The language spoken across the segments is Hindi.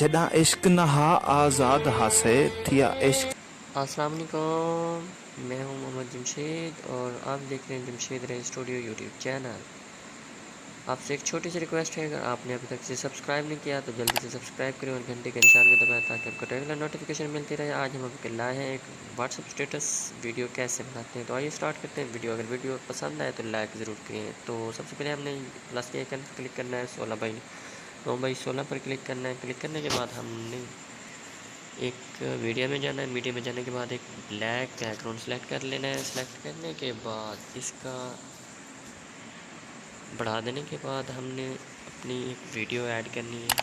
जॾां इश्क नहा आज़ाद हासे थिया इश्क। अस्सलाम वालेकुम, मैं हूं मोहम्मद जमशेद और आप देख रहे हैं जमशेद रे स्टूडियो यूट्यूब चैनल। आपसे एक छोटी सी रिक्वेस्ट है, अगर आपने अभी तक इसे सब्सक्राइब नहीं किया तो जल्दी से सब्सक्राइब करें और घंटे के निशान को दबाएं ताकि आपको रेगुलर नोटिफिकेशन मिलती रहे। आज हम आपके लाए हैं एक व्हाट्सअप स्टेटस वीडियो कैसे बनाते हैं, तो आइए स्टार्ट करते हैं वीडियो। अगर वीडियो पसंद आए तो लाइक ज़रूर करें। तो सबसे पहले हमने प्लस के आइकन पर क्लिक करना है, 16/9/16 पर क्लिक करना है। क्लिक करने के बाद हमने एक मीडिया में जाना है। मीडिया में जाने के बाद एक ब्लैक बैकग्राउंड सेलेक्ट कर लेना है। सेलेक्ट करने के बाद इसका बढ़ा देने के बाद हमने अपनी एक वीडियो ऐड करनी है,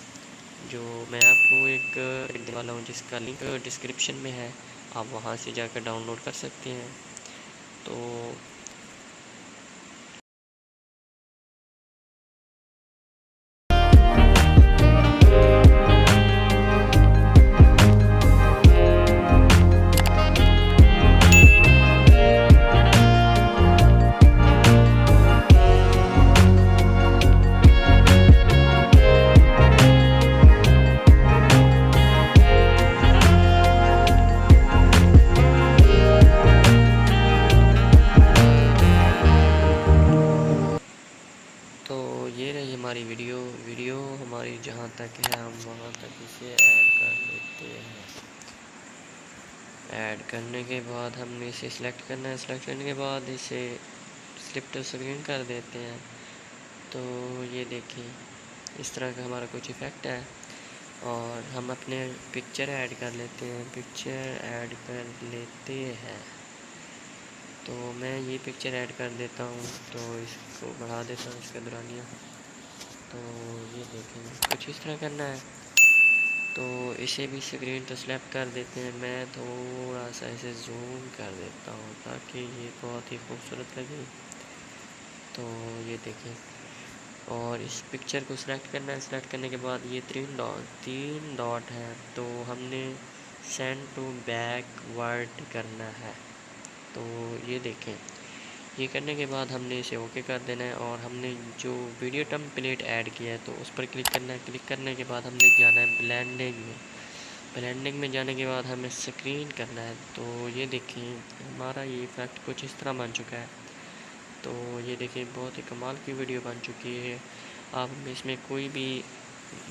जो मैं आपको एक देने वाला हूँ जिसका लिंक डिस्क्रिप्शन में है, आप वहाँ से जाकर डाउनलोड कर सकते हैं। तो ये रही हमारी वीडियो हमारी जहाँ तक है हम वहाँ तक इसे ऐड कर लेते हैं। ऐड करने के बाद हमने इसे सिलेक्ट करना है। सिलेक्ट करने के बाद इसे स्लिप टू स्क्रीन कर देते हैं। तो ये देखिए इस तरह का हमारा कुछ इफ़ेक्ट है। और हम अपने पिक्चर ऐड कर लेते हैं। पिक्चर ऐड कर लेते हैं तो मैं ये पिक्चर ऐड कर देता हूँ, तो इसको बढ़ा देता हूँ इसका दुरानिया। तो ये देखें कुछ इस तरह करना है। तो इसे भी स्क्रीन तो स्लैप कर देते हैं। मैं थोड़ा सा इसे जूम कर देता हूँ ताकि ये बहुत ही खूबसूरत लगे। तो ये देखें, और इस पिक्चर को सिलेक्ट करना है। सिलेक्ट करने के बाद ये तीन डॉट है, तो हमने सेंड टू बैकवर्ड करना है। तो ये देखें, ये करने के बाद हमने इसे ओके कर देना है। और हमने जो वीडियो टेम्पलेट ऐड किया है तो उस पर क्लिक करना है। क्लिक करने के बाद हमने जाना है ब्लेंडिंग में। ब्लेंडिंग में जाने के बाद हमें स्क्रीन करना है। तो ये देखें हमारा ये इफ़ेक्ट कुछ इस तरह बन चुका है। तो ये देखिए बहुत ही कमाल की वीडियो बन चुकी है। आप इसमें कोई भी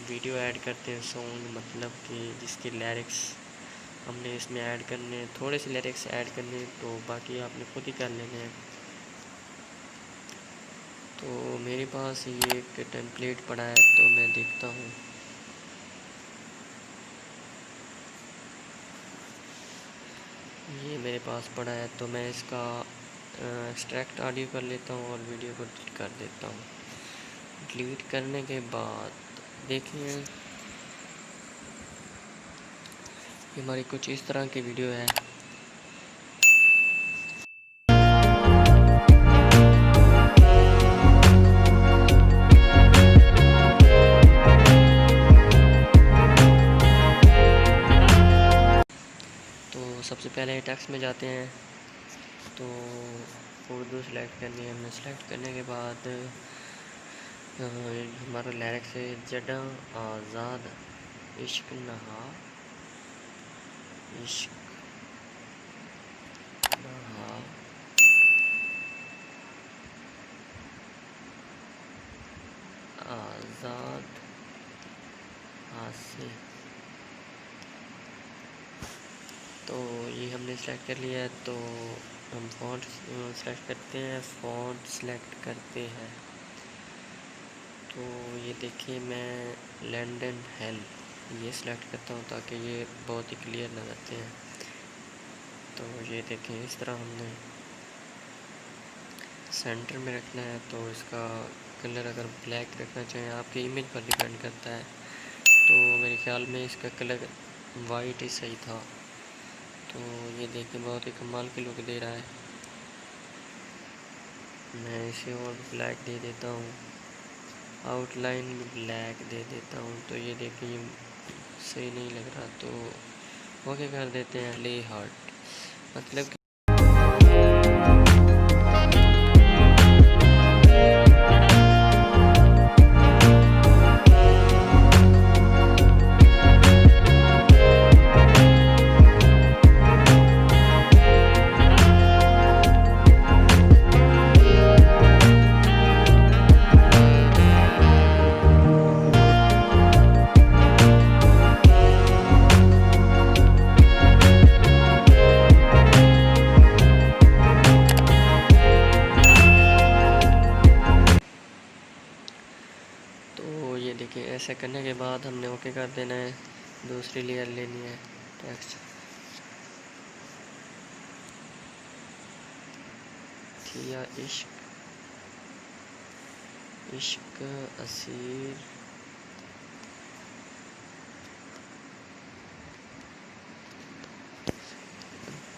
वीडियो ऐड करते हैं, सॉन्ग मतलब कि जिसके लिरिक्स हमने इसमें ऐड करने, थोड़े से लिरिक्स ऐड करने, तो बाकी आपने खुद ही कर लेने हैं। तो मेरे पास ये एक टेम्पलेट पड़ा है, तो मैं देखता हूँ। ये मेरे पास पड़ा है, तो मैं इसका एक्सट्रैक्ट ऑडियो कर लेता हूँ और वीडियो को डिलीट कर देता हूँ। डिलीट करने के बाद देखिए ये हमारी कुछ इस तरह की वीडियो है। तो सबसे पहले टेक्स्ट में जाते हैं, तो उर्दू सेलेक्ट करनी है। हमने सेलेक्ट करने के बाद हमारा लिरिक्स है, जड़ा आज़ाद इश्क नहा इश्क नहा आज़ाद हासिल। तो ये हमने सेलेक्ट कर लिया है। तो हम फ़ॉन्ट सेलेक्ट करते हैं, फ़ॉन्ट सेलेक्ट करते हैं। तो ये देखिए मैं लंदन हेल ये सिलेक्ट करता हूँ ताकि ये बहुत ही क्लियर नज़र आते हैं। तो ये देखें इस तरह हमने सेंटर में रखना है। तो इसका कलर अगर ब्लैक रखना चाहें आपके इमेज पर डिपेंड करता है। तो मेरे ख्याल में इसका कलर वाइट ही सही था। तो ये देखें बहुत ही कमाल की लुक दे रहा है। मैं इसे और ब्लैक दे देता हूँ, आउटलाइन भी ब्लैक दे देता हूँ। तो ये देखिए सही नहीं लग रहा, तो ओके कर देते हैं। प्ले हार्ट मतलब बाद हमने ओके कर देना है। दूसरी लेयर लेनी है टेक्स्ट, थिया इश्क इश्क असीर,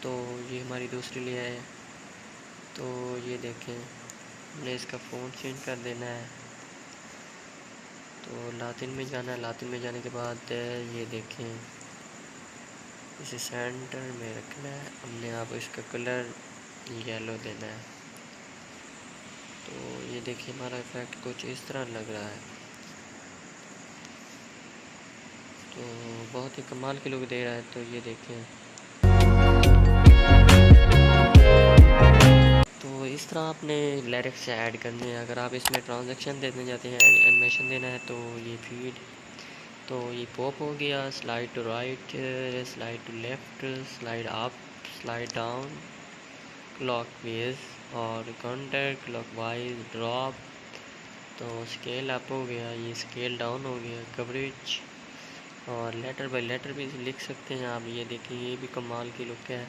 तो ये हमारी दूसरी लेयर है। तो ये देखें, हमने इसका फ़ॉन्ट चेंज कर देना है। तो लातिन में जाना है, लातिन में जाने के बाद ये देखें, इसे सेंटर में रखना है हमने। अब इसका कलर येलो देना है। तो ये देखिए हमारा इफेक्ट कुछ इस तरह लग रहा है। तो बहुत ही कमाल के लुक दे रहा है। तो ये देखें, तो इस तरह आपने लिरिक्स ऐड करने हैं। अगर आप इसमें ट्रांजैक्शन देने जाते हैं, एनिमेशन देना है, तो ये फीड, तो ये पॉप हो गया, slide to right, slide to left, slide up, slide down, clockwise और काउंटर क्लॉकवाइज, ड्रॉप, तो स्केल अप हो गया, ये स्केल डाउन हो गया, कवरेज और लेटर बाय लेटर भी लिख सकते हैं आप। ये देखिए ये भी कमाल की लुक है।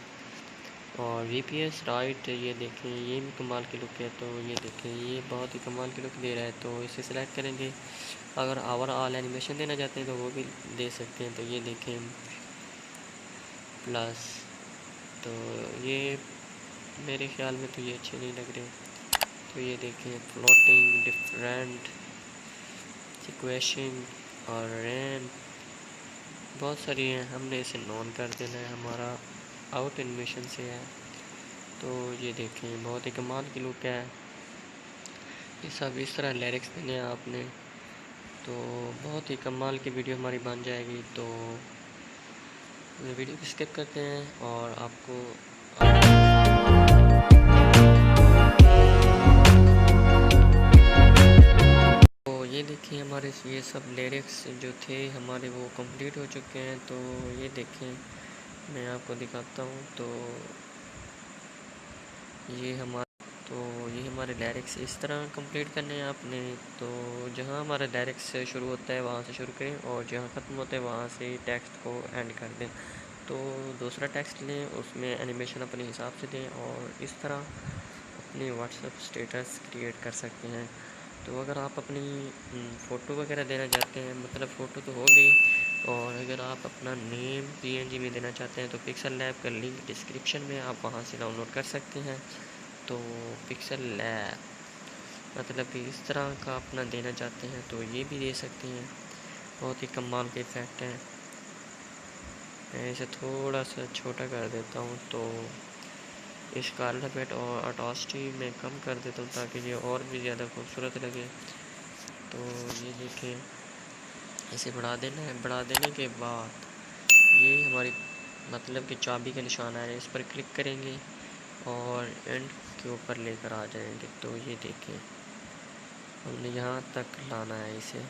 और VPS राइट, ये देखें ये भी कमाल की लुक है। तो ये देखें ये बहुत ही कमाल की लुक दे रहा है। तो इसे सिलेक्ट करेंगे। अगर ओवरऑल एनिमेशन देना चाहते हैं तो वो भी दे सकते हैं। तो ये देखें प्लस, तो ये मेरे ख्याल में तो ये अच्छे नहीं लग रहे। तो ये देखें फ्लोटिंग, डिफरेंट, सिक्वेशन और रैन, बहुत सारी हैं। हमने इसे नॉन कर देना है, हमारा आउट एनिमेशन से है। तो ये देखें बहुत ही कमाल की लुक है। ये सब इस तरह लिरिक्स देने हैं आपने, तो बहुत ही कमाल की वीडियो हमारी बन जाएगी। तो वीडियो को स्किप करते हैं और आपको तो ये देखिए हमारे ये सब लिरिक्स जो थे हमारे वो कंप्लीट हो चुके हैं। तो ये देखें मैं आपको दिखाता हूँ। तो ये हमारे लिरिक्स इस तरह कंप्लीट करने हैं आपने। तो जहाँ हमारा लिरिक्स शुरू होता है वहाँ से शुरू करें और जहाँ ख़त्म होता है वहाँ से टेक्स्ट को एंड कर दें। तो दूसरा टेक्स्ट लें, उसमें एनिमेशन अपने हिसाब से दें और इस तरह अपने व्हाट्सएप स्टेटस क्रिएट कर सकते हैं। तो अगर आप अपनी फ़ोटो वगैरह देना चाहते हैं, मतलब फ़ोटो तो हो गई, और अगर आप अपना नेम PNG में देना चाहते हैं तो पिक्सल लैब का लिंक डिस्क्रिप्शन में, आप वहाँ से डाउनलोड कर सकते हैं। तो पिक्सल लैब मतलब कि इस तरह का अपना देना चाहते हैं तो ये भी दे सकते हैं। बहुत ही कमाल के इफ़ेक्ट हैं। मैं इसे थोड़ा सा छोटा कर देता हूँ, तो इसका अल्फ़ाबेट और ऑटोसिटी में कम कर देता हूँ ताकि ये और भी ज़्यादा खूबसूरत लगे। तो ये देखें इसे बढ़ा देना है। बढ़ा देने के बाद ये हमारी मतलब कि चाबी का निशान है, इस पर क्लिक करेंगे और एंड के ऊपर लेकर आ जाएंगे। तो ये देखें हमने यहाँ तक लाना है इसे।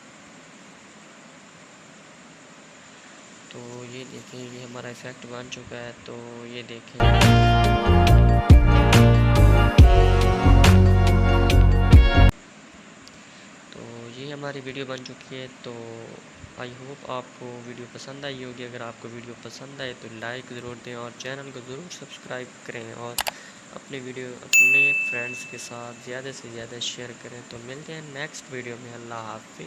तो ये देखें ये हमारा इफ़ेक्ट बन चुका है। तो ये देखें तो ये हमारी वीडियो बन चुकी है। तो आई होप आपको वीडियो पसंद आई होगी। अगर आपको वीडियो पसंद आए तो लाइक ज़रूर दें और चैनल को ज़रूर सब्सक्राइब करें और अपने फ्रेंड्स के साथ ज़्यादा से ज़्यादा शेयर करें। तो मिलते हैं नेक्स्ट वीडियो में। अल्लाह हाफ़िज़।